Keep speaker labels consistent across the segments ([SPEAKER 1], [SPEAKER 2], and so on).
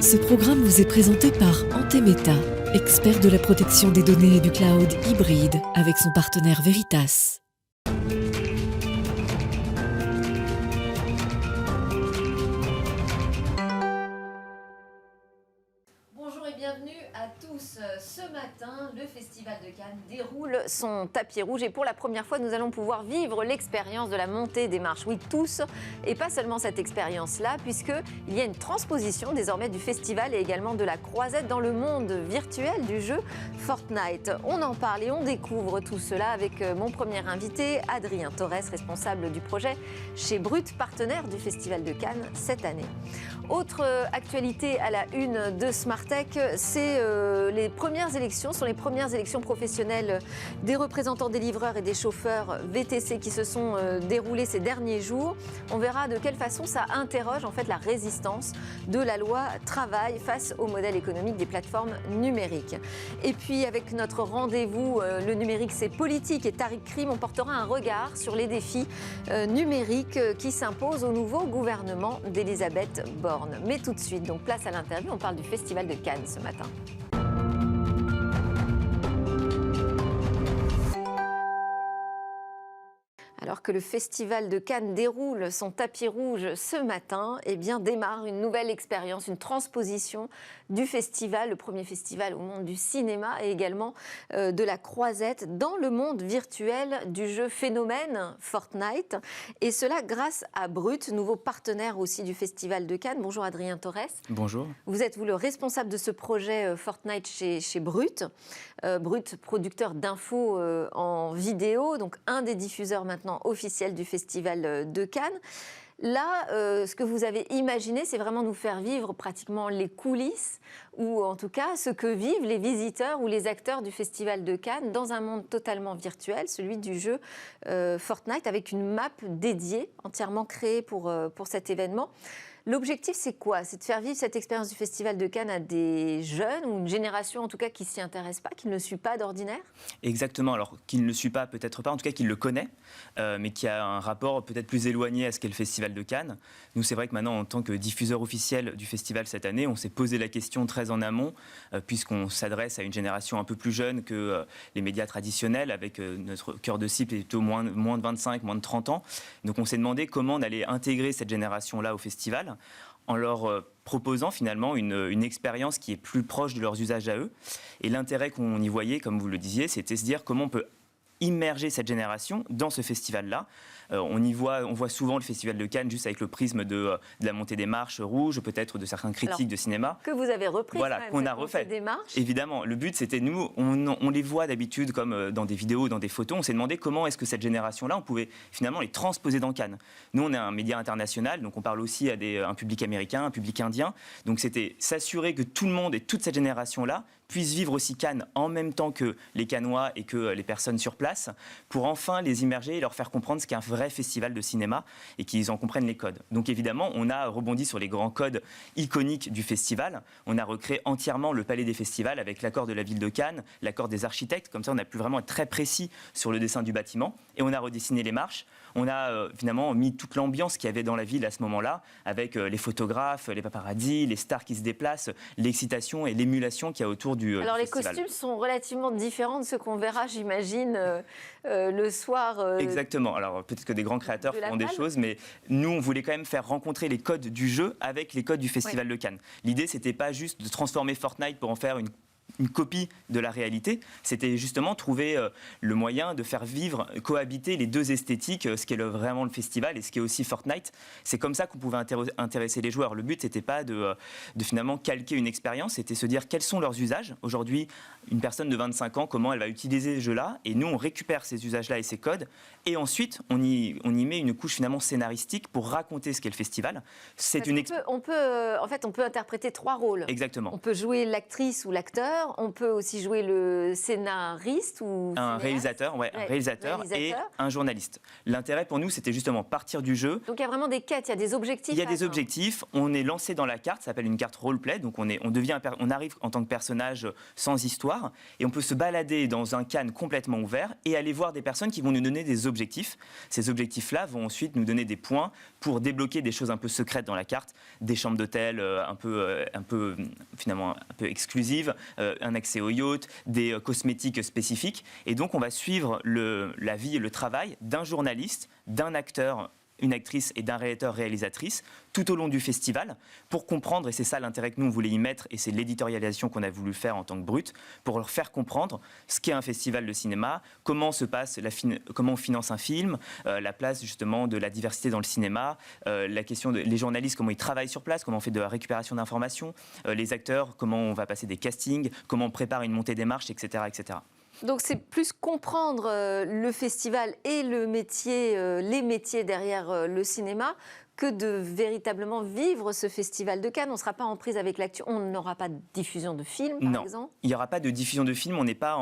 [SPEAKER 1] Ce programme vous est présenté par Antemeta, expert de la protection des données et du cloud hybride, avec son partenaire Veritas.
[SPEAKER 2] Bonjour et bienvenue à tous. Ce matin, le Festival de Cannes déroule son tapis rouge et pour la première fois, nous allons pouvoir vivre l'expérience de la montée des marches. Oui, tous, et pas seulement cette expérience-là, puisqu'il y a une transposition désormais du festival et également de la croisette dans le monde virtuel du jeu Fortnite. On en parle et on découvre tout cela avec mon premier invité, Adrien Torres, responsable du projet chez Brut, partenaire du Festival de Cannes cette année. Autre actualité à la une de Smartech, c'est les premières élections, sont les premières élections professionnelles des représentants des livreurs et des chauffeurs VTC qui se sont déroulées ces derniers jours. On verra de quelle façon ça interroge en fait la résistance de la loi travail face au modèle économique des plateformes numériques. Et puis avec notre rendez-vous, le numérique c'est politique et Tariq Krim, on portera un regard sur les défis numériques qui s'imposent au nouveau gouvernement d'Elisabeth Borne. Mais tout de suite, donc place à l'interview, on parle du Festival de Cannes ce matin. Alors que le Festival de Cannes déroule son tapis rouge ce matin, eh bien démarre une nouvelle expérience, une transposition du festival, le premier festival au monde du cinéma et également de la croisette dans le monde virtuel du jeu phénomène Fortnite. Et cela grâce à Brut, nouveau partenaire aussi du Festival de Cannes. Bonjour Adrien Torres.
[SPEAKER 3] Bonjour.
[SPEAKER 2] Vous êtes le responsable de ce projet Fortnite chez Brut. Brut, producteur d'infos en vidéo, donc un des diffuseurs maintenant officiels du Festival de Cannes. Là, ce que vous avez imaginé, c'est vraiment nous faire vivre pratiquement les coulisses, ou en tout cas ce que vivent les visiteurs ou les acteurs du Festival de Cannes dans un monde totalement virtuel, celui du jeu Fortnite, avec une map dédiée, entièrement créée pour cet événement. L'objectif, c'est quoi? C'est de faire vivre cette expérience du Festival de Cannes à des jeunes, ou une génération en tout cas qui ne s'y intéresse pas, qui ne le suit pas d'ordinaire?
[SPEAKER 3] Exactement, alors qui ne le suit pas, peut-être pas, en tout cas qui le connaît, mais qui a un rapport peut-être plus éloigné à ce qu'est le Festival de Cannes. Nous, c'est vrai que maintenant, en tant que diffuseur officiel du festival cette année, on s'est posé la question très en amont, puisqu'on s'adresse à une génération un peu plus jeune que les médias traditionnels, avec notre cœur de cible est plutôt moins de 25, moins de 30 ans. Donc on s'est demandé comment on allait intégrer cette génération-là au festival, en leur proposant finalement une expérience qui est plus proche de leurs usages à eux. Et l'intérêt qu'on y voyait, comme vous le disiez, c'était se dire comment on peut immerger cette génération dans ce festival-là. On voit souvent le Festival de Cannes juste avec le prisme de la montée des marches rouges, peut-être de certains critiques de cinéma.
[SPEAKER 2] Que vous avez repris,
[SPEAKER 3] voilà, qu'on a refait.
[SPEAKER 2] Des marches.
[SPEAKER 3] Évidemment, le but c'était nous, on les voit d'habitude comme dans des vidéos, dans des photos. On s'est demandé comment est-ce que cette génération-là, on pouvait finalement les transposer dans Cannes. Nous, on est un média international, donc on parle aussi à un public américain, un public indien. Donc c'était s'assurer que tout le monde et toute cette génération-là puissent vivre aussi Cannes en même temps que les Cannois et que les personnes sur place, pour enfin les immerger et leur faire comprendre ce qu'est un vrai festival de cinéma et qu'ils en comprennent les codes. Donc évidemment, on a rebondi sur les grands codes iconiques du festival. On a recréé entièrement le palais des festivals avec l'accord de la ville de Cannes, l'accord des architectes. Comme ça, on a pu vraiment être très précis sur le dessin du bâtiment. Et on a redessiné les marches. On a finalement mis toute l'ambiance qu'il y avait dans la ville à ce moment-là, avec les photographes, les paparazzis, les stars qui se déplacent, l'excitation et l'émulation qu'il y a autour du
[SPEAKER 2] Alors les
[SPEAKER 3] festival.
[SPEAKER 2] costumes sont relativement différents de ceux qu'on verra, j'imagine, le soir.
[SPEAKER 3] Exactement. Alors peut-être que des grands créateurs font des choses, mais nous, on voulait quand même faire rencontrer les codes du jeu avec les codes du Festival de Cannes. L'idée, c'était pas juste de transformer Fortnite pour en faire une copie de la réalité, c'était justement trouver le moyen de faire vivre, cohabiter les deux esthétiques, ce qu'est vraiment le festival et ce qu'est aussi Fortnite. C'est comme ça qu'on pouvait intéresser les joueurs. Le but, c'était pas de finalement calquer une expérience, c'était se dire quels sont leurs usages. Aujourd'hui, une personne de 25 ans, comment elle va utiliser ce jeu-là, et nous, on récupère ces usages-là et ces codes, et ensuite, on y met une couche finalement scénaristique pour raconter ce qu'est le festival.
[SPEAKER 2] On peut interpréter trois rôles.
[SPEAKER 3] Exactement.
[SPEAKER 2] On peut jouer l'actrice ou l'acteur, acteur, on peut aussi jouer le scénariste ou
[SPEAKER 3] un réalisateur, un réalisateur et un journaliste. L'intérêt pour nous, c'était justement partir du jeu.
[SPEAKER 2] Donc il y a vraiment des quêtes, il y a des objectifs.
[SPEAKER 3] Il y a des objectifs, on est lancé dans la carte, ça s'appelle une carte roleplay, donc on arrive en tant que personnage sans histoire, et on peut se balader dans un Cannes complètement ouvert et aller voir des personnes qui vont nous donner des objectifs. Ces objectifs-là vont ensuite nous donner des points pour débloquer des choses un peu secrètes dans la carte, des chambres d'hôtel un peu exclusives, un accès au yacht, des cosmétiques spécifiques. Et donc on va suivre la vie et le travail d'un journaliste, d'un acteur, une actrice et d'un réalisateur-réalisatrice tout au long du festival pour comprendre, et c'est ça l'intérêt que nous on voulait y mettre, et c'est l'éditorialisation qu'on a voulu faire en tant que Brut, pour leur faire comprendre ce qu'est un festival de cinéma, comment se passe comment on finance un film, la place justement de la diversité dans le cinéma, la question des journalistes, comment ils travaillent sur place, comment on fait de la récupération d'informations, les acteurs, comment on va passer des castings, comment on prépare une montée des marches, etc. etc.
[SPEAKER 2] Donc c'est plus comprendre le festival et les métiers derrière le cinéma que de véritablement vivre ce festival de Cannes. On ne sera pas en prise avec l'actu, on n'aura pas de diffusion de films, par exemple.
[SPEAKER 3] Non, il n'y aura pas de diffusion de films, on n'est pas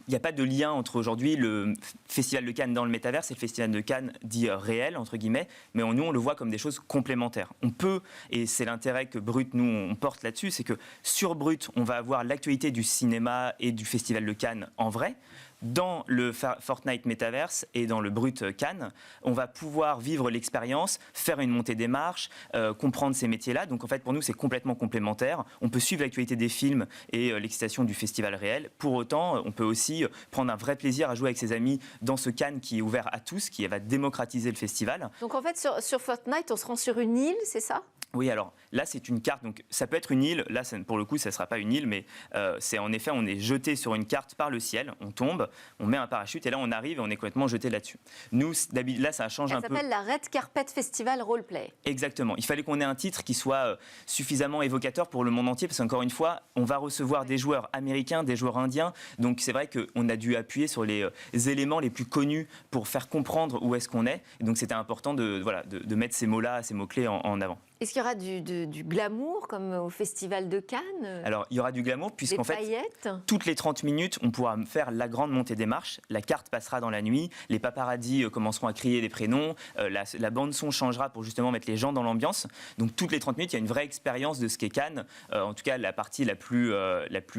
[SPEAKER 3] il n'y a pas de lien entre aujourd'hui le Festival de Cannes dans le métaverse et le Festival de Cannes dit réel, entre guillemets, mais nous on le voit comme des choses complémentaires. On peut, et c'est l'intérêt que Brut, nous, on porte là-dessus, c'est que sur Brut, on va avoir l'actualité du cinéma et du Festival de Cannes en vrai. Dans le Fortnite Metaverse et dans le Brut Cannes, on va pouvoir vivre l'expérience, faire une montée des marches, comprendre ces métiers-là. Donc en fait, pour nous, c'est complètement complémentaire. On peut suivre l'actualité des films et l'excitation du festival réel. Pour autant, on peut aussi prendre un vrai plaisir à jouer avec ses amis dans ce Cannes qui est ouvert à tous, qui va démocratiser le festival.
[SPEAKER 2] Donc en fait, sur Fortnite, on se rend sur une île, c'est ça ?
[SPEAKER 3] Oui, alors là, c'est une carte, donc ça peut être une île. Là, pour le coup, ça ne sera pas une île, mais c'est en effet, on est jeté sur une carte par le ciel, on tombe, on met un parachute, et là, on arrive et on est complètement jeté là-dessus. Nous, là, ça change un peu.
[SPEAKER 2] Elle s'appelle la Red Carpet Festival Roleplay.
[SPEAKER 3] Exactement. Il fallait qu'on ait un titre qui soit suffisamment évocateur pour le monde entier, parce qu'encore une fois, on va recevoir des joueurs américains, des joueurs indiens, donc c'est vrai qu'on a dû appuyer sur les éléments les plus connus pour faire comprendre où est-ce qu'on est. Et donc, c'était important de mettre ces mots-là, ces mots-clés en avant.
[SPEAKER 2] Est-ce qu'il y aura du glamour comme au Festival de Cannes ?
[SPEAKER 3] Alors, il y aura du glamour puisqu'en fait, toutes les 30 minutes, on pourra faire la grande montée des marches. La carte passera dans la nuit, les paparazzis commenceront à crier des prénoms, la bande-son changera pour justement mettre les gens dans l'ambiance. Donc, toutes les 30 minutes, il y a une vraie expérience de ce qu'est Cannes, en tout cas la partie la plus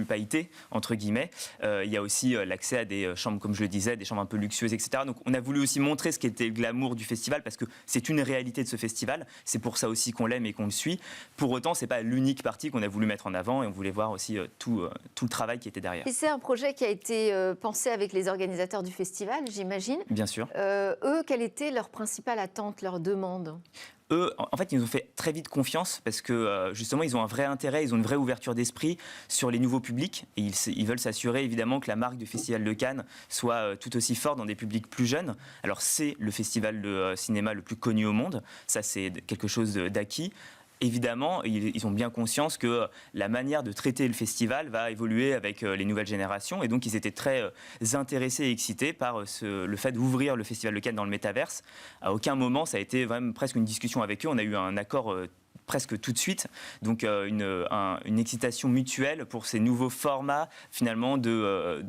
[SPEAKER 3] pailletée, entre guillemets. Il y a aussi l'accès à des chambres, comme je le disais, des chambres un peu luxueuses, etc. Donc, on a voulu aussi montrer ce qu'était le glamour du festival parce que c'est une réalité de ce festival. C'est pour ça aussi qu'on l'aime et qu'on le suit. Pour autant, c'est pas l'unique partie qu'on a voulu mettre en avant et on voulait voir aussi tout le travail qui était derrière.
[SPEAKER 2] Et c'est un projet qui a été pensé avec les organisateurs du festival, j'imagine.
[SPEAKER 3] Bien sûr.
[SPEAKER 2] Eux, quelle était leur principale attente, leur demande ?
[SPEAKER 3] Eux, en fait, ils nous ont fait très vite confiance parce que justement, ils ont un vrai intérêt, ils ont une vraie ouverture d'esprit sur les nouveaux publics et ils veulent s'assurer évidemment que la marque du Festival de Cannes soit tout aussi forte dans des publics plus jeunes. Alors, c'est le festival de cinéma le plus connu au monde, ça c'est quelque chose d'acquis. Évidemment, ils ont bien conscience que la manière de traiter le festival va évoluer avec les nouvelles générations. Et donc, ils étaient très intéressés et excités par le fait d'ouvrir le Festival de Cannes dans le métaverse. À aucun moment, ça a été vraiment presque une discussion avec eux. On a eu un accord presque tout de suite. Donc, une excitation mutuelle pour ces nouveaux formats, finalement, de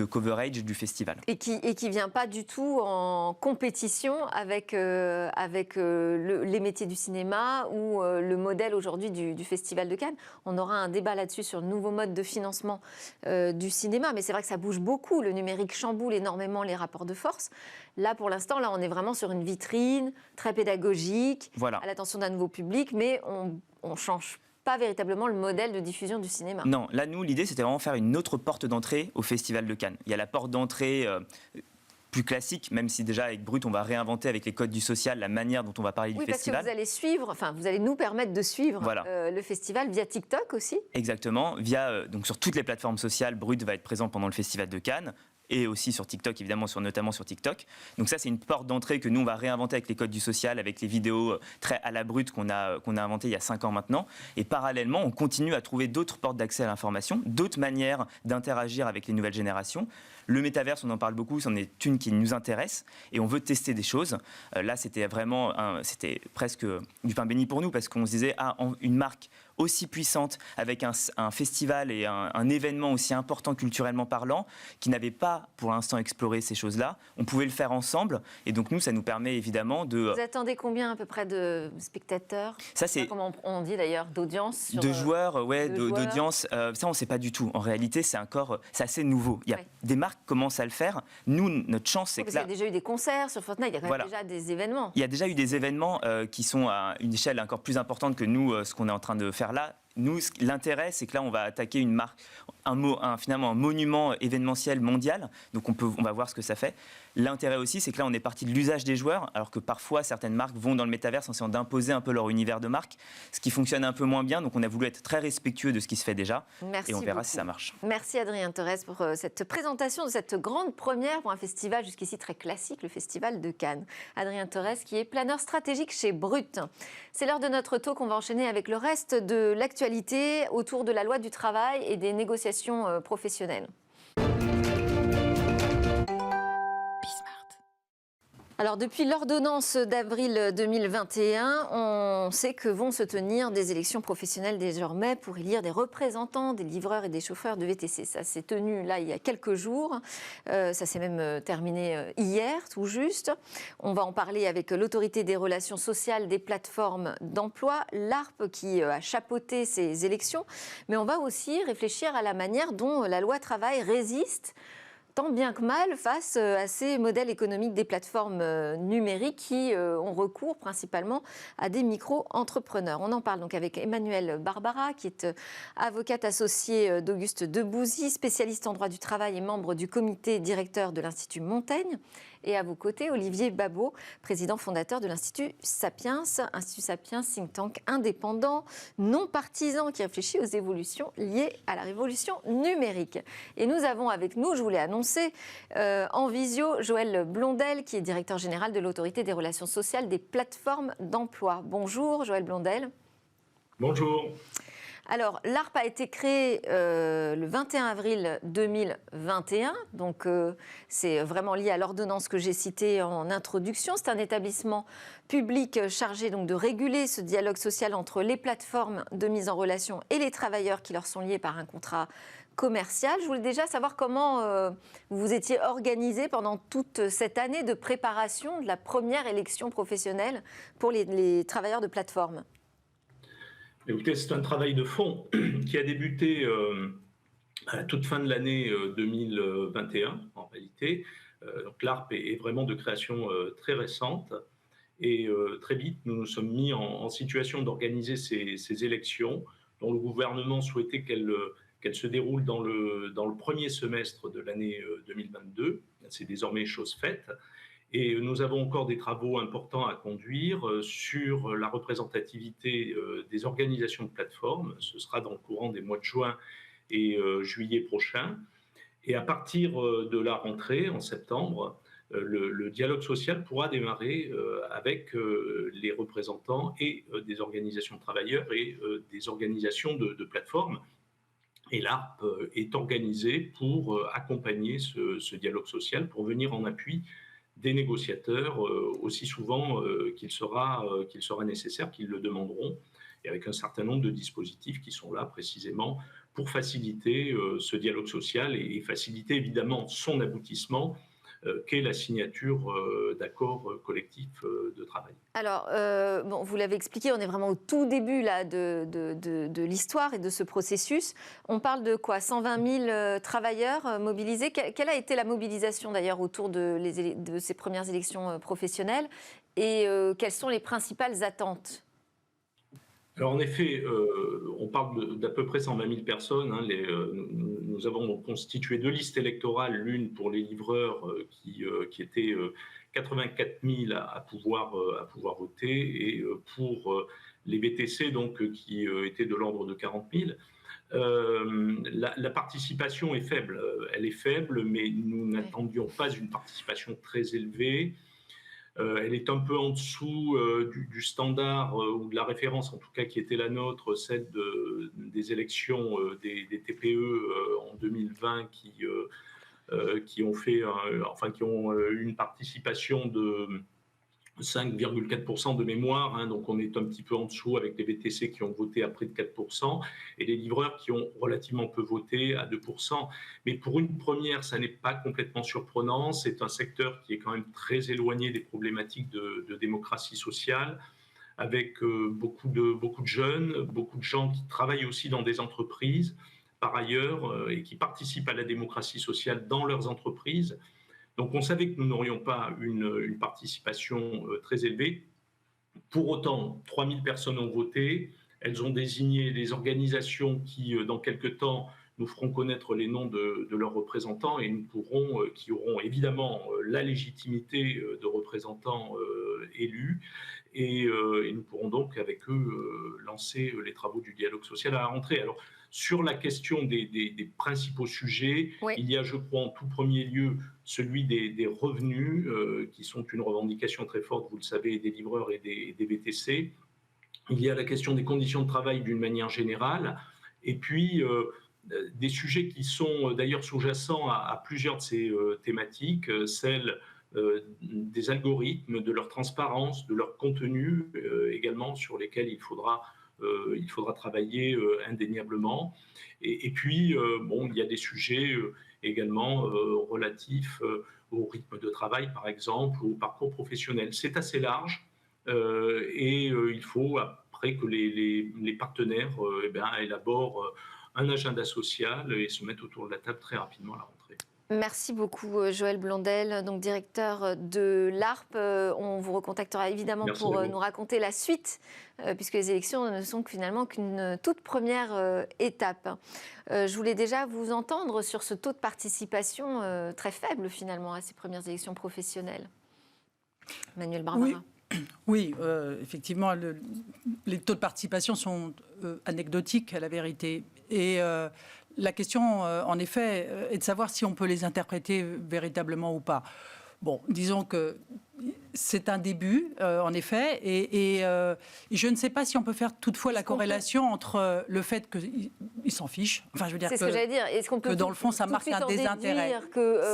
[SPEAKER 3] coverage du festival.
[SPEAKER 2] Et qui vient pas du tout en compétition avec les métiers du cinéma ou le modèle aujourd'hui du Festival de Cannes. On aura un débat là-dessus sur le nouveau mode de financement du cinéma. Mais c'est vrai que ça bouge beaucoup. Le numérique chamboule énormément les rapports de force. Là, pour l'instant, on est vraiment sur une vitrine très pédagogique, à l'attention d'un nouveau public, mais on ne change pas véritablement le modèle de diffusion du cinéma.
[SPEAKER 3] Non, là, nous, l'idée, c'était vraiment faire une autre porte d'entrée au Festival de Cannes. Il y a la porte d'entrée plus classique, même si déjà avec Brut, on va réinventer avec les codes du social la manière dont on va parler du festival.
[SPEAKER 2] Oui, parce que vous allez nous permettre de suivre le festival via TikTok aussi.
[SPEAKER 3] Exactement, donc sur toutes les plateformes sociales, Brut va être présent pendant le Festival de Cannes. Et aussi sur TikTok, évidemment, notamment sur TikTok. Donc ça, c'est une porte d'entrée que nous, on va réinventer avec les codes du social, avec les vidéos très à la brute qu'on a inventées il y a 5 ans maintenant. Et parallèlement, on continue à trouver d'autres portes d'accès à l'information, d'autres manières d'interagir avec les nouvelles générations. Le métaverse, on en parle beaucoup, c'en est une qui nous intéresse et on veut tester des choses. Là, c'était presque du pain béni pour nous parce qu'on se disait, une marque aussi puissante, avec un festival et un événement aussi important culturellement parlant, qui n'avait pas pour l'instant exploré ces choses-là. On pouvait le faire ensemble, et donc nous, ça nous permet évidemment de...
[SPEAKER 2] Vous attendez combien à peu près de spectateurs?
[SPEAKER 3] Ça, c'est...
[SPEAKER 2] Comment on dit d'ailleurs, d'audience
[SPEAKER 3] De joueurs, ouais,
[SPEAKER 2] de joueurs.
[SPEAKER 3] d'audience, ça on ne sait pas du tout. En réalité, c'est assez nouveau. Il y a des marques qui commencent à le faire. Nous, notre chance, c'est que là...
[SPEAKER 2] Il y a déjà eu des concerts sur Fortnite, il y a quand même déjà des événements.
[SPEAKER 3] Il y a déjà eu des événements qui sont à une échelle encore plus importante que nous, ce qu'on est en train de faire là. Nous, l'intérêt, c'est que là, on va attaquer une marque, finalement un monument événementiel mondial. Donc, on va voir ce que ça fait. L'intérêt aussi, c'est que là, on est parti de l'usage des joueurs, alors que parfois, certaines marques vont dans le métaverse en essayant d'imposer un peu leur univers de marque, ce qui fonctionne un peu moins bien. Donc, on a voulu être très respectueux de ce qui se fait déjà.
[SPEAKER 2] Merci
[SPEAKER 3] et on verra
[SPEAKER 2] beaucoup.
[SPEAKER 3] si ça marche.
[SPEAKER 2] Merci Adrien Torres pour cette présentation de cette grande première pour un festival jusqu'ici très classique, le Festival de Cannes. Adrien Torres qui est planeur stratégique chez Brut. C'est l'heure de notre talk. On va enchaîner avec le reste de l'actualité autour de la loi du travail et des négociations professionnelles. Alors, depuis l'ordonnance d'avril 2021, on sait que vont se tenir des élections professionnelles désormais pour élire des représentants des livreurs et des chauffeurs de VTC. Ça s'est tenu là il y a quelques jours. Ça s'est même terminé hier, tout juste. On va en parler avec l'autorité des relations sociales des plateformes d'emploi, l'ARPE, qui a chapeauté ces élections. Mais on va aussi réfléchir à la manière dont la loi travail résiste tant bien que mal face à ces modèles économiques des plateformes numériques qui ont recours principalement à des micro-entrepreneurs. On en parle donc avec Emmanuelle Barbara, qui est avocate associée d'Auguste Debouzy, spécialiste en droit du travail et membre du comité directeur de l'Institut Montaigne. Et à vos côtés, Olivier Babot, président fondateur de l'Institut Sapiens, think tank indépendant, non partisan, qui réfléchit aux évolutions liées à la révolution numérique. Et nous avons avec nous, je vous l'ai annoncé, en visio, Joël Blondel, qui est directeur général de l'autorité des relations sociales des plateformes d'emploi. Bonjour Joël Blondel.
[SPEAKER 4] Bonjour.
[SPEAKER 2] Alors, l'ARPE a été créée le 21 avril 2021, donc c'est vraiment lié à l'ordonnance que j'ai citée en introduction. C'est un établissement public chargé donc de réguler ce dialogue social entre les plateformes de mise en relation et les travailleurs qui leur sont liés par un contrat commercial. Je voulais déjà savoir comment vous vous étiez organisé pendant toute cette année de préparation de la première élection professionnelle pour les travailleurs de plateforme.
[SPEAKER 4] Écoutez, c'est un travail de fond qui a débuté à la toute fin de l'année 2021, en réalité. Donc l'ARPE est vraiment de création très récente. Et très vite, nous nous sommes mis en situation d'organiser ces élections, dont le gouvernement souhaitait qu'elles se déroulent dans le premier semestre de l'année 2022. C'est désormais chose faite. Et nous avons encore des travaux importants à conduire sur la représentativité des organisations de plateformes. Ce sera dans le courant des mois de juin et juillet prochain. Et à partir de la rentrée, en septembre, le dialogue social pourra démarrer avec les représentants et des organisations de travailleurs et des organisations de plateformes. Et l'ARPE est organisée pour accompagner ce dialogue social, pour venir en appui des négociateurs aussi souvent qu'il sera nécessaire, qu'ils le demanderont, et avec un certain nombre de dispositifs qui sont là précisément pour faciliter ce dialogue social et faciliter évidemment son aboutissement, qu'est la signature d'accords collectifs de travail.
[SPEAKER 2] Alors, bon, vous l'avez expliqué, on est vraiment au tout début là, de l'histoire et de ce processus. On parle de quoi? 120 000 travailleurs mobilisés. Quelle a été la mobilisation d'ailleurs autour de ces premières élections professionnelles? Et quelles sont les principales attentes?
[SPEAKER 4] Alors en effet, on parle d'à peu près 120 000 personnes. Hein, nous avons constitué 2 listes électorales, l'une pour les livreurs qui était 84 000 à pouvoir voter, et pour les VTC donc, qui étaient de l'ordre de 40 000. La participation est faible. Elle est faible, mais nous n'attendions pas une participation très élevée. Elle est un peu en dessous du standard ou de la référence, en tout cas, qui était la nôtre, celle des élections des TPE en 2020 qui ont fait, qui ont eu une participation 5,4% de mémoire, hein, donc on est un petit peu en dessous avec les VTC qui ont voté à près de 4% et les livreurs qui ont relativement peu voté à 2%. Mais pour une première, ça n'est pas complètement surprenant. C'est un secteur qui est quand même très éloigné des problématiques de démocratie sociale, avec beaucoup de jeunes, beaucoup de gens qui travaillent aussi dans des entreprises par ailleurs et qui participent à la démocratie sociale dans leurs entreprises. Donc on savait que nous n'aurions pas une participation très élevée. Pour autant, 3000 personnes ont voté. Elles ont désigné des organisations qui, dans quelques temps, nous feront connaître les noms de leurs représentants et qui auront évidemment la légitimité de représentants élus. Et nous pourrons donc avec eux lancer les travaux du dialogue social à la rentrée. Alors, sur la question des principaux sujets, oui. Il y a, je crois, en tout premier lieu, celui des revenus, qui sont une revendication très forte, vous le savez, des livreurs et des VTC. Il y a la question des conditions de travail d'une manière générale, et puis des sujets qui sont d'ailleurs sous-jacents à plusieurs de ces thématiques, celle des algorithmes, de leur transparence, de leur contenu également, sur lesquels il faudra travailler indéniablement. Et puis, il y a des sujets également relatifs au rythme de travail, par exemple, ou au parcours professionnel. C'est assez large et il faut après que les partenaires élaborent un agenda social et se mettent autour de la table très rapidement à la rentrée.
[SPEAKER 2] Merci beaucoup Joël Blondel, donc directeur de l'ARPE. On vous recontactera évidemment pour nous raconter la suite, puisque les élections ne sont finalement qu'une toute première étape. Je voulais déjà vous entendre sur ce taux de participation très faible finalement à ces premières élections professionnelles. Manuel Barbara.
[SPEAKER 5] Oui, effectivement, les taux de participation sont anecdotiques à la vérité. Et la question, en effet, est de savoir si on peut les interpréter véritablement ou pas. Bon, disons que c'est un début, en effet, et je ne sais pas si on peut faire toutefois la corrélation entre le fait qu'ils s'en fichent, enfin je veux dire
[SPEAKER 2] c'est ce que j'allais dire. Est-ce qu'on peut
[SPEAKER 5] dans le fond ça marque un désintérêt.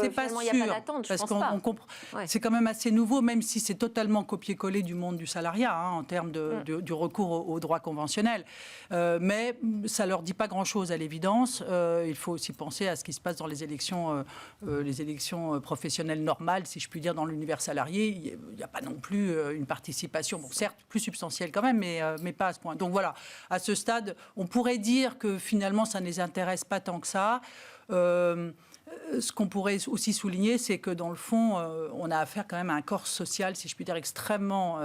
[SPEAKER 2] C'est pas sûr, il n'y a pas d'attente,
[SPEAKER 5] parce qu'on comprend. Ouais. C'est quand même assez nouveau, même si c'est totalement copié-collé du monde du salariat, hein, en termes du recours au droit conventionnel. Mais ça leur dit pas grand-chose à l'évidence. Il faut aussi penser à ce qui se passe dans les élections professionnelles normales, si je puis dire, dans l'univers salarié. Il n'y a pas non plus une participation, bon, certes plus substantielle quand même, mais pas à ce point. Donc voilà, à ce stade, on pourrait dire que finalement, ça ne les intéresse pas tant que ça. Ce qu'on pourrait aussi souligner, c'est que dans le fond, on a affaire quand même à un corps social, si je puis dire, extrêmement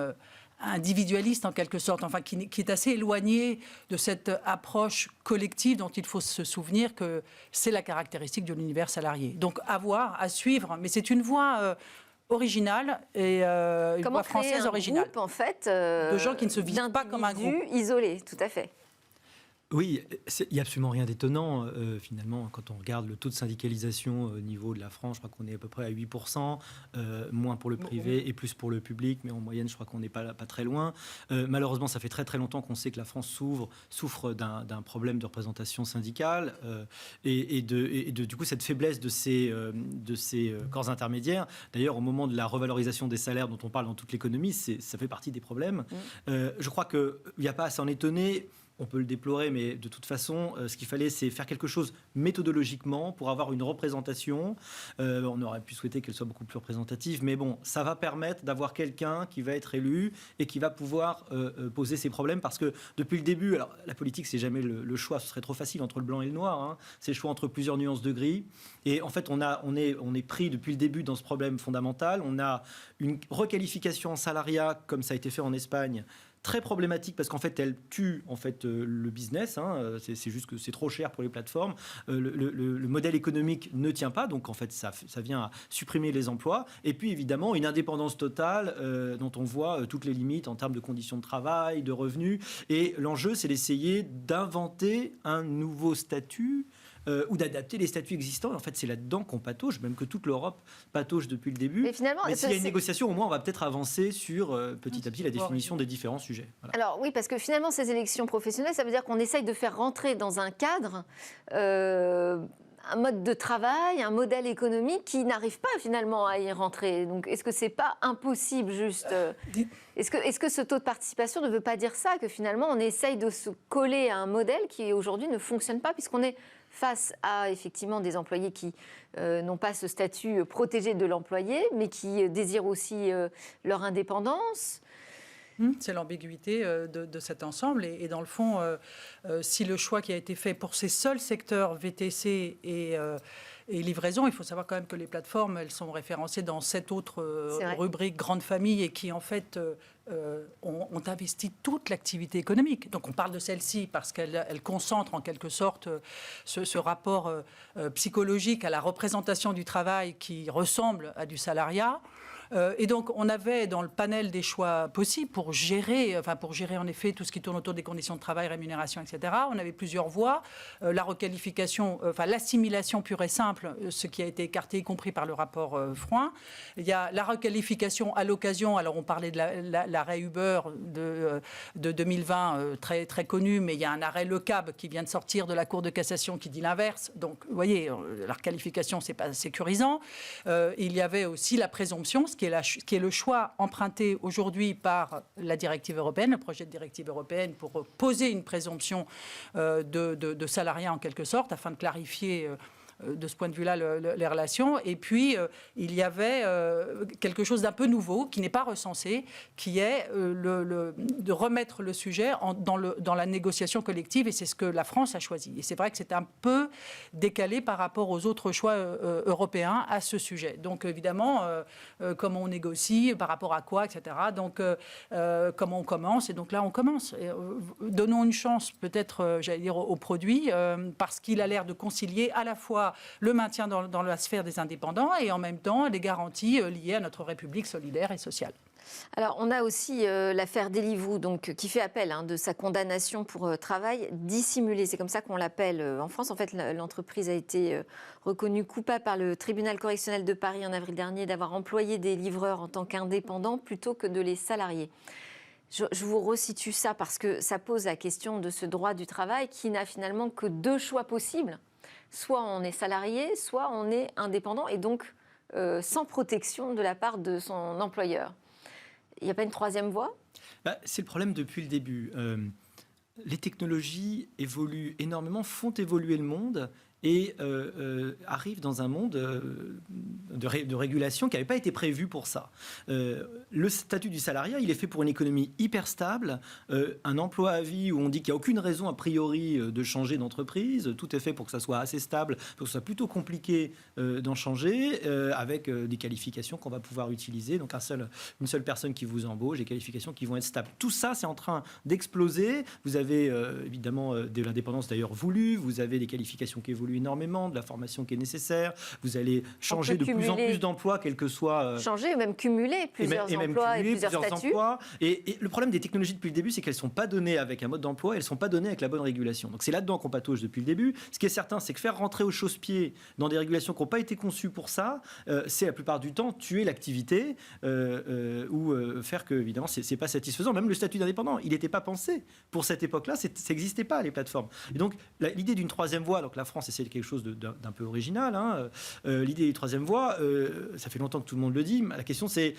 [SPEAKER 5] individualiste en quelque sorte, enfin qui est assez éloigné de cette approche collective dont il faut se souvenir que c'est la caractéristique de l'univers salarié. Donc à voir, à suivre, mais c'est une voie originale et une voie française originale.
[SPEAKER 2] Groupe, en fait,
[SPEAKER 5] de gens qui ne se vivent pas comme un groupe.
[SPEAKER 2] Isolé, tout à fait.
[SPEAKER 6] Oui, il n'y a absolument rien d'étonnant, finalement, quand on regarde le taux de syndicalisation au niveau de la France. Je crois qu'on est à peu près à 8%, moins pour le privé et plus pour le public, mais en moyenne, je crois qu'on n'est pas très loin. Malheureusement, ça fait très très longtemps qu'on sait que la France souffre d'un problème de représentation syndicale et du coup, cette faiblesse de ces corps intermédiaires. D'ailleurs, au moment de la revalorisation des salaires dont on parle dans toute l'économie, ça fait partie des problèmes. Je crois qu'il n'y a pas à s'en étonner. On peut le déplorer, mais de toute façon, ce qu'il fallait, c'est faire quelque chose méthodologiquement pour avoir une représentation. On aurait pu souhaiter qu'elle soit beaucoup plus représentative, mais bon, ça va permettre d'avoir quelqu'un qui va être élu et qui va pouvoir poser ses problèmes, parce que depuis le début, alors la politique, c'est jamais le choix, ce serait trop facile entre le blanc et le noir, hein. C'est le choix entre plusieurs nuances de gris. Et en fait, on est pris depuis le début dans ce problème fondamental. On a une requalification en salariat, comme ça a été fait en Espagne, très problématique, parce qu'en fait, elle tue le business. Hein. C'est juste que c'est trop cher pour les plateformes. Le modèle économique ne tient pas, donc en fait, ça vient à supprimer les emplois. Et puis, évidemment, une indépendance totale dont on voit toutes les limites en termes de conditions de travail, de revenus. Et l'enjeu, c'est d'essayer d'inventer un nouveau statut ou d'adapter les statuts existants. En fait, c'est là-dedans qu'on patauge, même que toute l'Europe patauge depuis le début. Mais finalement, s'il y a une négociation, au moins, on va peut-être avancer sur petit à petit la définition des différents sujets. Voilà.
[SPEAKER 2] Alors oui, parce que finalement, ces élections professionnelles, ça veut dire qu'on essaye de faire rentrer dans un cadre un mode de travail, un modèle économique qui n'arrive pas finalement à y rentrer. Donc, est-ce que c'est pas impossible juste est-ce que ce taux de participation ne veut pas dire ça, que finalement on essaye de se coller à un modèle qui aujourd'hui ne fonctionne pas, puisqu'on est face à effectivement des employés qui n'ont pas ce statut protégé de l'employé, mais qui désirent aussi leur indépendance.
[SPEAKER 5] C'est l'ambiguïté de cet ensemble. Et dans le fond, si le choix qui a été fait pour ces seuls secteurs VTC et livraison, il faut savoir quand même que les plateformes, elles sont référencées dans 7 autres rubriques grandes familles et qui, en fait, ont investi toute l'activité économique. Donc on parle de celle-ci parce qu'elle concentre en quelque sorte ce rapport psychologique à la représentation du travail qui ressemble à du salariat. Et donc, on avait dans le panel des choix possibles pour gérer en effet tout ce qui tourne autour des conditions de travail, rémunération, etc. On avait plusieurs voies. La requalification, l'assimilation pure et simple, ce qui a été écarté, y compris par le rapport Frouin. Il y a la requalification à l'occasion. Alors, on parlait de l'arrêt Uber de 2020, très, très connu, mais il y a un arrêt Le Cab qui vient de sortir de la Cour de cassation qui dit l'inverse. Donc, vous voyez, la requalification, c'est pas sécurisant. Il y avait aussi la présomption, qui est le choix emprunté aujourd'hui par la directive européenne, le projet de directive européenne, pour poser une présomption de salariat en quelque sorte, afin de clarifier de ce point de vue-là les relations. Et puis, il y avait quelque chose d'un peu nouveau, qui n'est pas recensé, qui est de remettre le sujet dans la négociation collective, et c'est ce que la France a choisi. Et c'est vrai que c'est un peu décalé par rapport aux autres choix européens à ce sujet. Donc, évidemment, comment on négocie, par rapport à quoi, etc. Donc, comment on commence. Et donc là, on commence. Et, donnons une chance, peut-être, j'allais dire, au produit, parce qu'il a l'air de concilier à la fois le maintien dans la sphère des indépendants et en même temps les garanties liées à notre République solidaire et sociale.
[SPEAKER 2] Alors, on a aussi l'affaire Deliveroo, donc, qui fait appel de sa condamnation pour travail dissimulé. C'est comme ça qu'on l'appelle en France. En fait, l'entreprise a été reconnue coupable par le tribunal correctionnel de Paris en avril dernier d'avoir employé des livreurs en tant qu'indépendants plutôt que de les salarier. Je vous resitue ça parce que ça pose la question de ce droit du travail qui n'a finalement que 2 choix possibles. Soit on est salarié, soit on est indépendant et donc sans protection de la part de son employeur. Il n'y a pas une 3e voie ?
[SPEAKER 6] C'est le problème depuis le début. Les technologies évoluent énormément, font évoluer le monde et arrivent dans un monde de régulation qui n'avait pas été prévu pour ça. Le statut du salariat, il est fait pour une économie hyper stable, un emploi à vie où on dit qu'il n'y a aucune raison a priori de changer d'entreprise, tout est fait pour que ça soit assez stable, pour que ce soit plutôt compliqué d'en changer, avec des qualifications qu'on va pouvoir utiliser, donc une seule personne qui vous embauche, des qualifications qui vont être stables. Tout ça, c'est en train d'exploser. Vous avez évidemment de l'indépendance d'ailleurs voulue, vous avez des qualifications qui évoluent énormément, de la formation qui est nécessaire, vous allez changer de plus en plus d'emplois, quel que soit...
[SPEAKER 2] Changer ou même cumuler plusieurs emplois et plusieurs statuts. Emplois.
[SPEAKER 6] Et le problème des technologies depuis le début, c'est qu'elles ne sont pas données avec un mode d'emploi, elles ne sont pas données avec la bonne régulation. Donc c'est là-dedans qu'on patauge depuis le début. Ce qui est certain, c'est que faire rentrer au chausse-pied dans des régulations qui n'ont pas été conçues pour ça, c'est la plupart du temps tuer l'activité ou faire que, évidemment, ce n'est pas satisfaisant. Même le statut d'indépendant, il n'était pas pensé pour cette époque-là, ça n'existait pas, les plateformes. Et donc l'idée d'une 3e voie, donc la France essaie quelque chose d'un peu original. L'idée d'une 3e voie, ça fait longtemps que tout le monde le dit. La question, c'est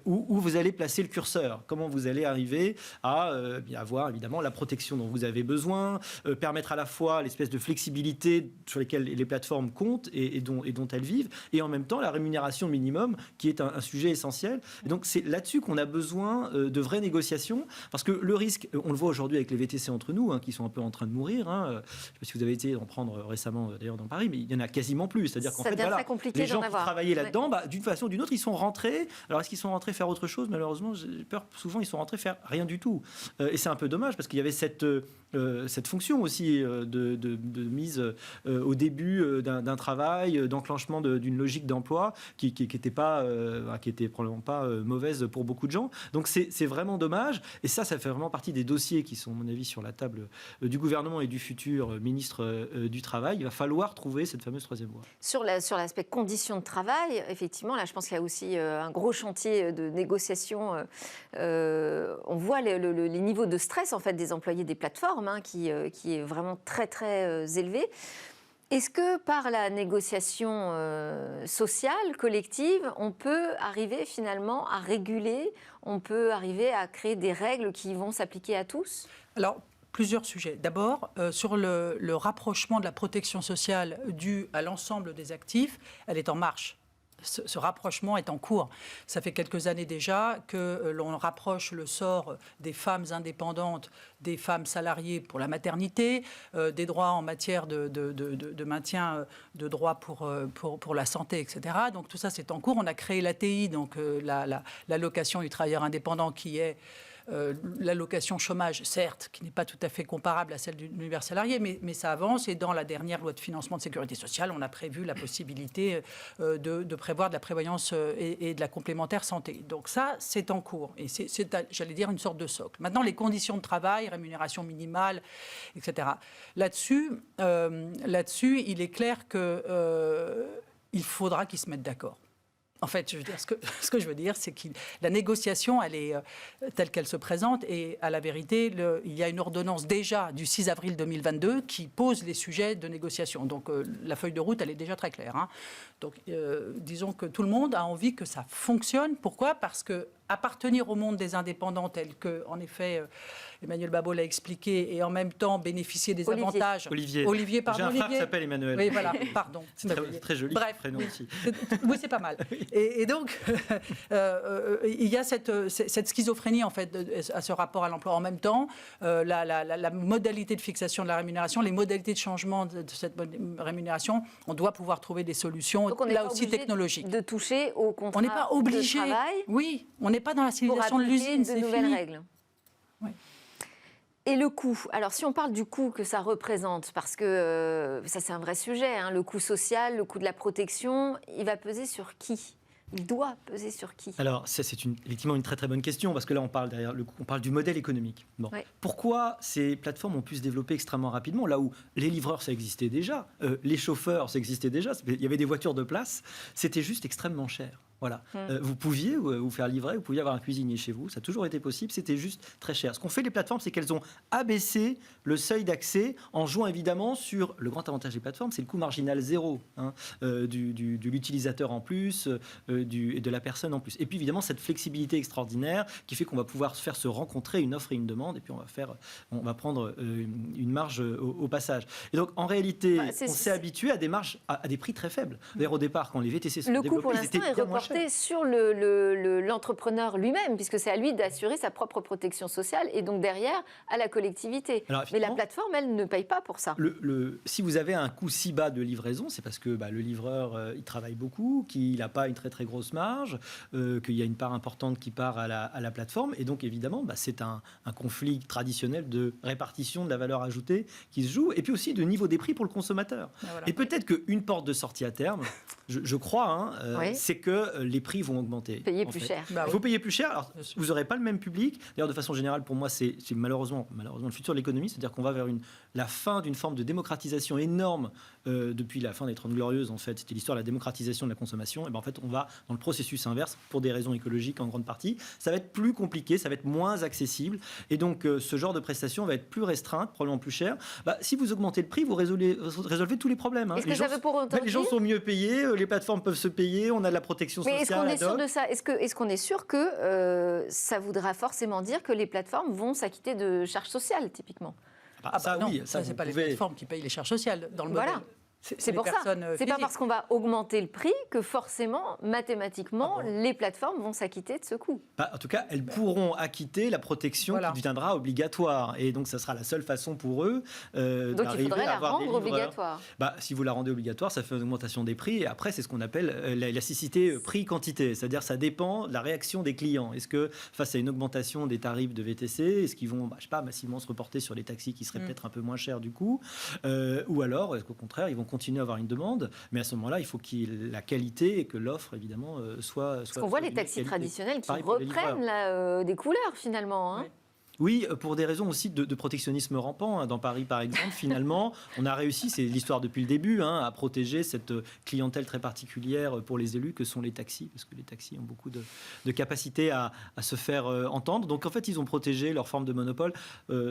[SPEAKER 6] où vous allez placer le curseur. Comment vous allez arriver à avoir évidemment la protection dont vous avez besoin, permettre à la fois l'espèce de flexibilité sur lesquelles les plateformes comptent et dont elles vivent, et en même temps la rémunération minimum qui est un sujet essentiel. Et donc c'est là-dessus qu'on a besoin de vraies négociations, parce que le risque, on le voit aujourd'hui avec les VTC entre nous, qui sont un peu en train de mourir. Je ne sais pas si vous avez été en prendre récemment d'ailleurs dans Paris, mais il n'y en a quasiment plus. C'est-à-dire qu'en fait, les gens qui travaillaient là-dedans, d'une façon ou d'une autre, ils sont rentrés. Alors, est-ce qu'ils sont rentrés faire autre chose ? Malheureusement, j'ai peur, souvent, ils sont rentrés faire rien du tout. Et c'est un peu dommage, parce qu'il y avait cette fonction aussi de mise au début d'un travail, d'enclenchement d'une logique d'emploi qui était probablement pas mauvaise pour beaucoup de gens. Donc, c'est vraiment dommage. Et ça fait vraiment partie des dossiers qui sont, à mon avis, sur la table du gouvernement et du futur ministre du Travail. Il va falloir trouver cette fameuse 3e voie.
[SPEAKER 2] Sur l'aspect conditions de travail, effectivement, là, je pense qu'il y a aussi un gros chantier de négociation. On voit les niveaux de stress en fait des employés des plateformes qui est vraiment très très élevé. Est-ce que par la négociation sociale, collective, on peut arriver finalement à réguler, on peut arriver à créer des règles qui vont s'appliquer à tous ?
[SPEAKER 5] Alors, plusieurs sujets. D'abord, sur le rapprochement de la protection sociale due à l'ensemble des actifs, elle est en marche. Ce rapprochement est en cours. Ça fait quelques années déjà que l'on rapproche le sort des femmes indépendantes, des femmes salariées pour la maternité, des droits en matière de maintien de droits pour la santé, etc. Donc tout ça, c'est en cours. On a créé l'ATI, donc l'allocation du travailleur indépendant, qui est l'allocation chômage, certes, qui n'est pas tout à fait comparable à celle du univers salarié, mais ça avance. Et dans la dernière loi de financement de sécurité sociale, on a prévu la possibilité de prévoir de la prévoyance et de la complémentaire santé. Donc ça, c'est en cours. Et c'est, j'allais dire, une sorte de socle. Maintenant, les conditions de travail, rémunération minimale, etc. Là-dessus, il est clair qu'il faudra qu'ils se mettent d'accord. En fait, je veux dire, ce que je veux dire, c'est que la négociation, elle est telle qu'elle se présente. Et à la vérité, il y a une ordonnance déjà du 6 avril 2022 qui pose les sujets de négociation. Donc la feuille de route, elle est déjà très claire. Hein. Donc disons que tout le monde a envie que ça fonctionne. Pourquoi ? Parce que appartenir au monde des indépendants, tel que, en effet, Emmanuel Babot l'a expliqué, et en même temps bénéficier des avantages.
[SPEAKER 6] Olivier,
[SPEAKER 5] pardon,
[SPEAKER 6] j'ai un frère
[SPEAKER 5] Olivier.
[SPEAKER 6] qui s'appelle Emmanuel.
[SPEAKER 5] Oui, voilà, pardon.
[SPEAKER 6] C'est très joli.
[SPEAKER 5] Bref,
[SPEAKER 6] prénom aussi.
[SPEAKER 5] Oui, c'est pas mal. Et donc, il y a cette schizophrénie, en fait, à ce rapport à l'emploi. En même temps, la modalité de fixation de la rémunération, les modalités de changement de cette rémunération, on doit pouvoir trouver des solutions,
[SPEAKER 2] donc on
[SPEAKER 5] là aussi technologiques.
[SPEAKER 2] De toucher au contrat
[SPEAKER 5] on n'est pas obligé.
[SPEAKER 2] de travail.
[SPEAKER 5] Oui, on n'est pas dans la civilisation de l'usine, c'est
[SPEAKER 2] de nouvelles
[SPEAKER 5] fini.
[SPEAKER 2] règles.
[SPEAKER 5] Oui.
[SPEAKER 2] Et le coût. Alors, si on parle du coût que ça représente, parce que ça, c'est un vrai sujet, hein, le coût social, le coût de la protection, il va peser sur qui ? Il doit peser sur qui ?
[SPEAKER 6] Alors, c'est effectivement une très très bonne question, parce que là, on parle du modèle économique. Bon.
[SPEAKER 2] Ouais.
[SPEAKER 6] Pourquoi ces plateformes ont pu se développer extrêmement rapidement, là où les livreurs, ça existait déjà, les chauffeurs, ça existait déjà, il y avait des voitures de place, c'était juste extrêmement cher. Voilà. Vous pouviez vous faire livrer, vous pouviez avoir un cuisinier chez vous, ça a toujours été possible, c'était juste très cher. Ce qu'ont fait les plateformes, c'est qu'elles ont abaissé le seuil d'accès en jouant évidemment sur le grand avantage des plateformes, c'est le coût marginal zéro de l'utilisateur en plus, et de la personne en plus. Et puis évidemment cette flexibilité extraordinaire qui fait qu'on va pouvoir faire se rencontrer une offre et une demande, et puis on va prendre une marge au passage. Et donc en réalité, on s'est habitué à des marges, à des prix très faibles. D'ailleurs au départ, quand les VTC sont développés,
[SPEAKER 2] le coût pour l'instant est reporté sur l'entrepreneur lui-même, puisque c'est à lui d'assurer sa propre protection sociale et donc derrière à la collectivité. Alors, mais la plateforme, elle ne paye pas pour ça.
[SPEAKER 6] Si vous avez un coût si bas de livraison, c'est parce que le livreur il travaille beaucoup, qu'il n'a pas une très très grosse marge, qu'il y a une part importante qui part à la plateforme, et donc évidemment c'est un conflit traditionnel de répartition de la valeur ajoutée qui se joue, et puis aussi de niveau des prix pour le consommateur. Voilà. Et peut-être qu'une porte de sortie à terme, je crois, oui, c'est que les prix vont augmenter.
[SPEAKER 2] Payer plus cher.
[SPEAKER 6] Il faut payer plus cher. Alors, vous n'aurez pas le même public. D'ailleurs, de façon générale, pour moi, c'est malheureusement le futur de l'économie. C'est-à-dire qu'on va vers la fin d'une forme de démocratisation énorme depuis la fin des 30 Glorieuses. En fait, c'était l'histoire de la démocratisation de la consommation. Et en fait, on va dans le processus inverse pour des raisons écologiques en grande partie. Ça va être plus compliqué, ça va être moins accessible. Et donc, ce genre de prestation va être plus restreinte, probablement plus cher. Si vous augmentez le prix, vous résolvez tous les problèmes. Les gens sont mieux payés, les plateformes peuvent se payer, on a de la protection sociale.
[SPEAKER 2] Mais est-ce qu'on est sûr de ça ? Est-ce qu'on est sûr que ça voudra forcément dire que les plateformes vont s'acquitter de charges sociales, typiquement ?
[SPEAKER 5] Non, oui, ça c'est pas les plateformes qui payent les charges sociales dans le modèle.
[SPEAKER 2] Voilà. C'est pour ça. C'est pas parce qu'on va augmenter le prix que forcément, mathématiquement, les plateformes vont s'acquitter de ce coût.
[SPEAKER 6] En tout cas, elles pourront acquitter la protection qui deviendra obligatoire. Et donc, ça sera la seule façon pour eux
[SPEAKER 2] donc il faudrait la rendre obligatoire.
[SPEAKER 6] Si vous la rendez obligatoire, ça fait une augmentation des prix. Et après, c'est ce qu'on appelle l'élasticité prix-quantité. C'est-à-dire ça dépend de la réaction des clients. Est-ce que face à une augmentation des tarifs de VTC, est-ce qu'ils vont massivement se reporter sur les taxis qui seraient peut-être un peu moins chers du coup, ou alors, est-ce qu'au contraire, ils vont continuer à avoir une demande, mais à ce moment-là, il faut qu'il la qualité et que l'offre, évidemment, soit...
[SPEAKER 2] Parce qu'on voit les taxis traditionnels qui reprennent des couleurs, finalement. Hein.
[SPEAKER 6] Oui, pour des raisons aussi de protectionnisme rampant. Dans Paris, par exemple, finalement, on a réussi, c'est l'histoire depuis le début, à protéger cette clientèle très particulière pour les élus que sont les taxis, parce que les taxis ont beaucoup de capacité à se faire entendre. Donc, en fait, ils ont protégé leur forme de monopole.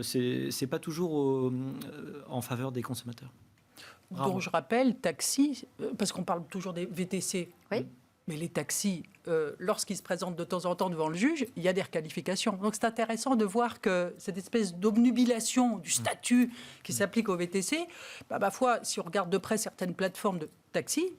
[SPEAKER 6] C'est pas toujours en faveur des consommateurs. Bravo.
[SPEAKER 5] dont je rappelle, taxi, parce qu'on parle toujours des VTC.
[SPEAKER 2] Oui.
[SPEAKER 5] Mais les taxis, lorsqu'ils se présentent de temps en temps devant le juge, il y a des requalifications. Donc c'est intéressant de voir que cette espèce d'obnubilation du statut qui s'applique au VTC, ma foi, si on regarde de près certaines plateformes de taxi,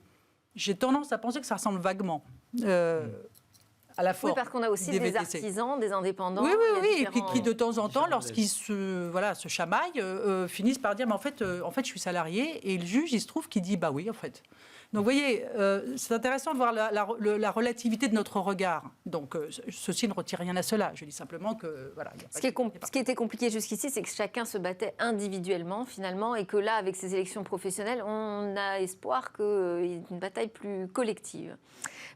[SPEAKER 5] j'ai tendance à penser que ça ressemble vaguement à la forme.
[SPEAKER 2] Oui, parce qu'on a aussi des
[SPEAKER 5] VTC.
[SPEAKER 2] artisans, des indépendants.
[SPEAKER 5] Oui,
[SPEAKER 2] il y a
[SPEAKER 5] et
[SPEAKER 2] différents-
[SPEAKER 5] qui de temps en temps, lorsqu'ils se chamaillent, finissent par dire mais en fait, je suis salarié, et le juge, il se trouve qu'il dit bah oui, en fait. Donc, vous voyez, c'est intéressant de voir la relativité de notre regard. Donc, ceci ne retire rien à cela. Je dis simplement que, voilà.
[SPEAKER 2] Ce qui était compliqué jusqu'ici, c'est que chacun se battait individuellement, finalement, et que là, avec ces élections professionnelles, on a espoir qu'il y ait une bataille plus collective.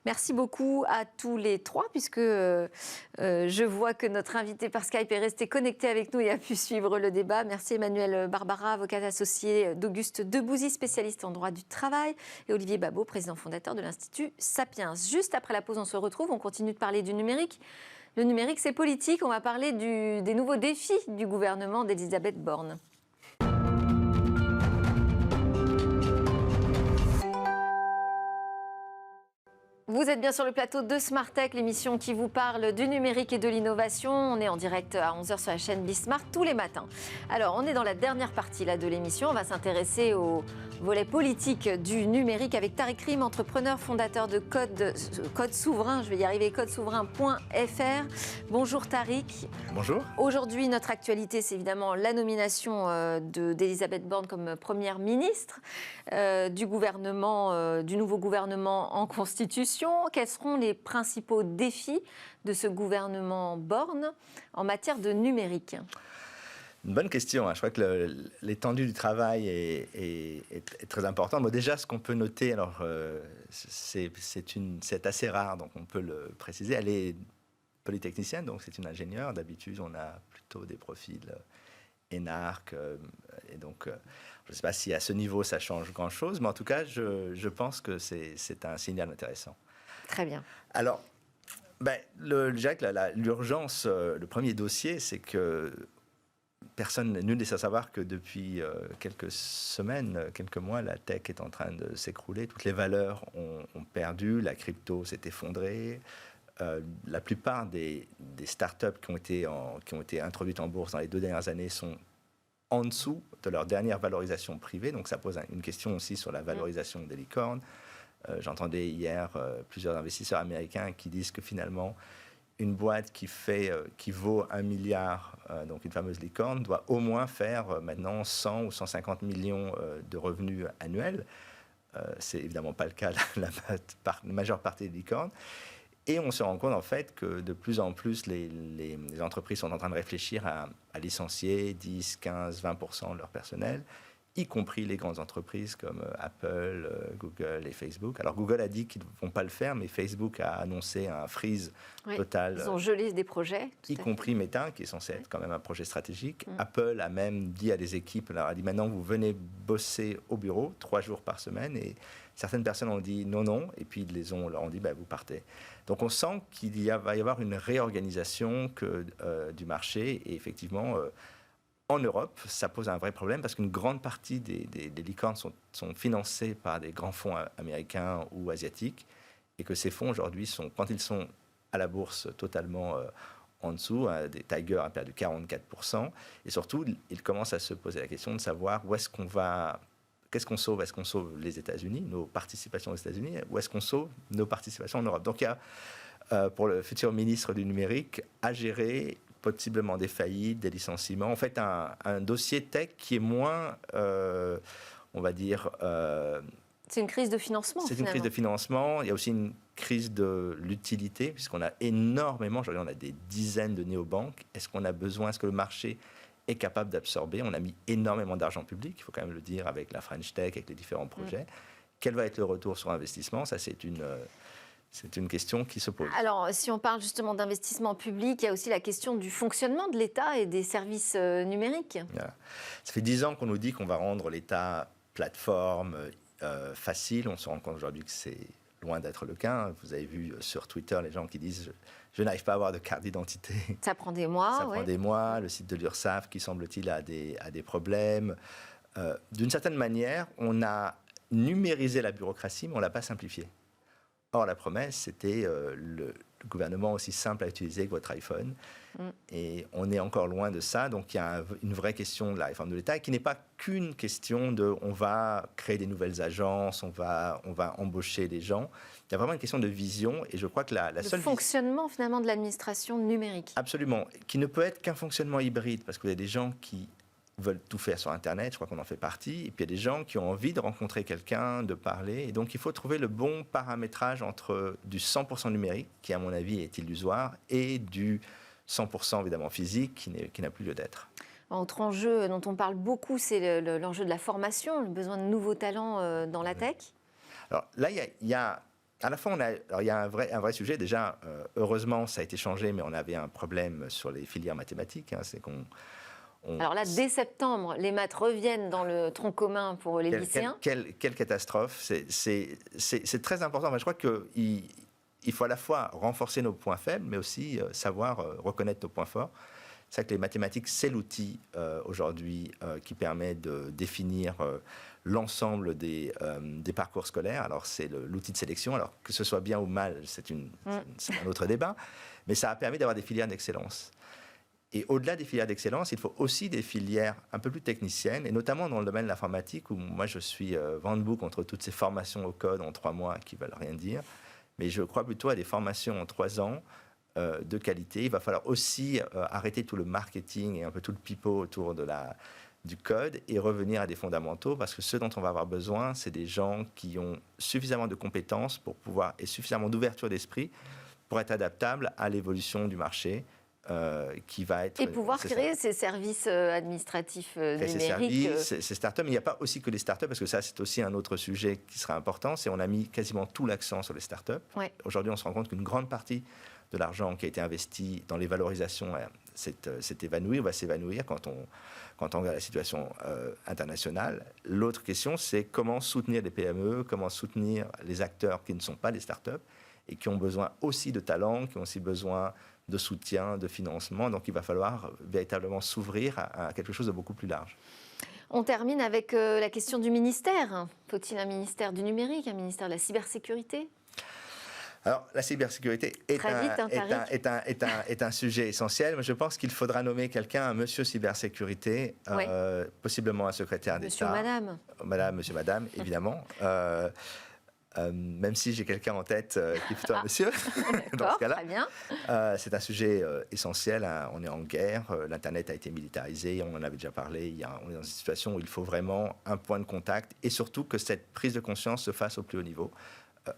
[SPEAKER 2] Merci beaucoup à tous les trois, puisque je vois que notre invité par Skype est resté connecté avec nous et a pu suivre le débat. Merci Emmanuel Barbara, avocate associée d'Auguste Debouzy, spécialiste en droit du travail, et Olivier Babot, président fondateur de l'Institut Sapiens. Juste après la pause, on se retrouve, on continue de parler du numérique. Le numérique, c'est politique. On va parler des nouveaux défis du gouvernement d'Elisabeth Borne. Vous êtes bien sur le plateau de Smart Tech, l'émission qui vous parle du numérique et de l'innovation. On est en direct à 11h sur la chaîne Bismart tous les matins. Alors, on est dans la dernière partie là, de l'émission. On va s'intéresser au volet politique du numérique avec Tariq Rim, entrepreneur, fondateur de Code Souverain. Je vais y arriver, codesouverain.fr. Bonjour Tariq.
[SPEAKER 7] Bonjour.
[SPEAKER 2] Aujourd'hui, notre actualité, c'est évidemment la nomination d'Elisabeth Borne comme première ministre du nouveau gouvernement en constitution. Quels seront les principaux défis de ce gouvernement Borne en matière de numérique ?
[SPEAKER 7] Une bonne question. Je crois que l'étendue du travail est très importante. Bon, déjà, ce qu'on peut noter, alors c'est assez rare, donc on peut le préciser. Elle est polytechnicienne, donc c'est une ingénieure. D'habitude, on a plutôt des profils énarques. Et donc, je ne sais pas si à ce niveau, ça change grand-chose, mais en tout cas, je pense que c'est un signal intéressant.
[SPEAKER 2] Très bien.
[SPEAKER 7] Alors, l'urgence, le premier dossier, c'est que nul n'est sans savoir que depuis quelques semaines, quelques mois, la tech est en train de s'écrouler. Toutes les valeurs ont perdu, la crypto s'est effondrée. La plupart des startups qui ont été introduites en bourse dans les 2 dernières années sont en dessous de leur dernière valorisation privée. Donc ça pose une question aussi sur la valorisation des licornes. J'entendais hier plusieurs investisseurs américains qui disent que finalement, une boîte qui vaut 1 milliard, donc une fameuse licorne, doit au moins faire maintenant 100 ou 150 millions de revenus annuels. C'est évidemment pas le cas de la majeure partie des licornes. Et on se rend compte en fait que de plus en plus, les entreprises sont en train de réfléchir à licencier 10, 15, 20% de leur personnel, y compris les grandes entreprises comme Apple, Google et Facebook. Alors Google a dit qu'ils ne vont pas le faire, mais Facebook a annoncé un freeze total.
[SPEAKER 2] Ils ont gelé des projets.
[SPEAKER 7] Y compris Meta, qui est censé être quand même un projet stratégique. Apple a même dit à des équipes, alors a dit maintenant vous venez bosser au bureau 3 jours par semaine, et certaines personnes ont dit non, et puis leur ont dit vous partez. Donc on sent qu'il va y avoir une réorganisation du marché, et effectivement, en Europe, ça pose un vrai problème parce qu'une grande partie des licornes sont financées par des grands fonds américains ou asiatiques, et que ces fonds aujourd'hui, quand ils sont à la bourse totalement en dessous, Tiger a perdu 44%, et surtout, ils commencent à se poser la question de savoir où est-ce qu'on va... Qu'est-ce qu'on sauve ? Est-ce qu'on sauve les États-Unis, nos participations aux États-Unis, ou est-ce qu'on sauve nos participations en Europe ? Donc il y a, pour le futur ministre du numérique, à gérer possiblement des faillites, des licenciements. En fait, un dossier tech qui est moins, on va dire...
[SPEAKER 2] c'est une crise de financement,
[SPEAKER 7] C'est une crise de financement. Il y a aussi une crise de l'utilité, puisqu'on a énormément, aujourd'hui on a des dizaines de néobanques. Est-ce que le marché est capable d'absorber? On a mis énormément d'argent public, il faut quand même le dire, avec la French Tech, avec les différents projets. Quel va être le retour sur investissement? Ça, c'est une question qui se pose.
[SPEAKER 2] Alors, si on parle justement d'investissement public, il y a aussi la question du fonctionnement de l'État et des services numériques.
[SPEAKER 7] Voilà. Ça fait 10 ans qu'on nous dit qu'on va rendre l'État plateforme, facile. On se rend compte aujourd'hui que c'est loin d'être le cas. Vous avez vu sur Twitter les gens qui disent je n'arrive pas à avoir de carte d'identité.
[SPEAKER 2] Ça prend des mois.
[SPEAKER 7] Ça prend des mois. Le site de l'URSSAF qui semble-t-il a des problèmes. d'une certaine manière, on a numérisé la bureaucratie, mais on ne l'a pas simplifiée. Or, la promesse, c'était le gouvernement aussi simple à utiliser que votre iPhone. Et on est encore loin de ça. Donc, il y a une vraie question de la réforme de l'État qui n'est pas qu'une question de on va créer des nouvelles agences, on va embaucher des gens. Il y a vraiment une question de vision. Et je crois que la seule...
[SPEAKER 2] Le fonctionnement, finalement, de l'administration numérique.
[SPEAKER 7] Absolument. Qui ne peut être qu'un fonctionnement hybride, parce qu'il y a des gens qui veulent tout faire sur Internet, je crois qu'on en fait partie, et puis il y a des gens qui ont envie de rencontrer quelqu'un, de parler, et donc il faut trouver le bon paramétrage entre du 100% numérique, qui à mon avis est illusoire, et du 100% évidemment physique, qui n'a plus lieu d'être.
[SPEAKER 2] Autre enjeu dont on parle beaucoup, c'est l'enjeu de la formation, le besoin de nouveaux talents dans la tech.
[SPEAKER 7] Alors là, il y a à la fois, il y a un vrai sujet. Déjà, heureusement, ça a été changé, mais on avait un problème sur les filières mathématiques, c'est qu'on...
[SPEAKER 2] Alors là, dès septembre, les maths reviennent dans le tronc commun pour les lycéens.
[SPEAKER 7] Quelle catastrophe. C'est très important. Je crois qu'il faut à la fois renforcer nos points faibles, mais aussi savoir reconnaître nos points forts. C'est vrai que les mathématiques, c'est l'outil aujourd'hui qui permet de définir l'ensemble des parcours scolaires. Alors, c'est l'outil de sélection. Alors, que ce soit bien ou mal, c'est un autre débat. Mais ça a permis d'avoir des filières d'excellence. Et au-delà des filières d'excellence, il faut aussi des filières un peu plus techniciennes, et notamment dans le domaine de l'informatique, où moi je suis vent debout contre toutes ces formations au code en 3 mois qui ne veulent rien dire. Mais je crois plutôt à des formations en 3 ans de qualité. Il va falloir aussi arrêter tout le marketing et un peu tout le pipeau autour du code et revenir à des fondamentaux, parce que ce dont on va avoir besoin, c'est des gens qui ont suffisamment de compétences et suffisamment d'ouverture d'esprit pour être adaptables à l'évolution du marché. Qui va être...
[SPEAKER 2] Et pouvoir créer ces services administratifs numériques.
[SPEAKER 7] Ces startups, mais il n'y a pas aussi que les startups, parce que ça, c'est aussi un autre sujet qui sera important, c'est on a mis quasiment tout l'accent sur les startups. Ouais. Aujourd'hui, on se rend compte qu'une grande partie de l'argent qui a été investi dans les valorisations va s'évanouir quand on regarde la situation internationale. L'autre question, c'est comment soutenir les PME, comment soutenir les acteurs qui ne sont pas des startups et qui ont besoin aussi de talent, qui ont aussi besoin de soutien, de financement. Donc, il va falloir véritablement s'ouvrir à quelque chose de beaucoup plus large.
[SPEAKER 2] On termine avec la question du ministère. Faut-il un ministère du numérique, un ministère de la cybersécurité ?
[SPEAKER 7] Alors, la cybersécurité est un sujet essentiel. Mais je pense qu'il faudra nommer quelqu'un, un monsieur cybersécurité, possiblement un secrétaire d'État.
[SPEAKER 2] Monsieur, madame.
[SPEAKER 7] Madame, monsieur, madame, évidemment. Même si j'ai quelqu'un en tête qui est plutôt un monsieur, dans ce cas-là.
[SPEAKER 2] Très bien.
[SPEAKER 7] C'est un sujet essentiel. On est en guerre, l'Internet a été militarisé, on en avait déjà parlé. On est dans une situation où il faut vraiment un point de contact et surtout que cette prise de conscience se fasse au plus haut niveau.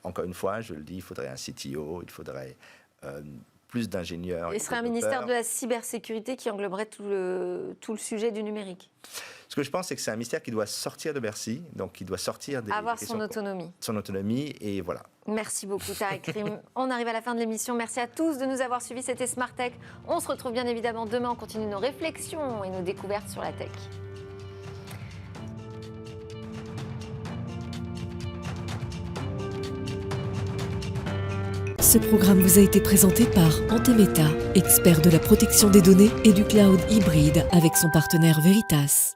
[SPEAKER 7] Encore une fois, je le dis, il faudrait un CTO, il faudrait plus d'ingénieurs.
[SPEAKER 2] Et ce serait un ministère de la cybersécurité qui engloberait tout le sujet du numérique.
[SPEAKER 7] Ce que je pense, c'est que c'est un ministère qui doit sortir de Bercy, donc qui doit sortir des...
[SPEAKER 2] Avoir son autonomie.
[SPEAKER 7] Son autonomie, et voilà.
[SPEAKER 2] Merci beaucoup, Tarek Rim. On arrive à la fin de l'émission. Merci à tous de nous avoir suivis. C'était Smart Tech. On se retrouve bien évidemment demain. On continue nos réflexions et nos découvertes sur la tech.
[SPEAKER 1] Ce programme vous a été présenté par Antemeta, expert de la protection des données et du cloud hybride avec son partenaire Veritas.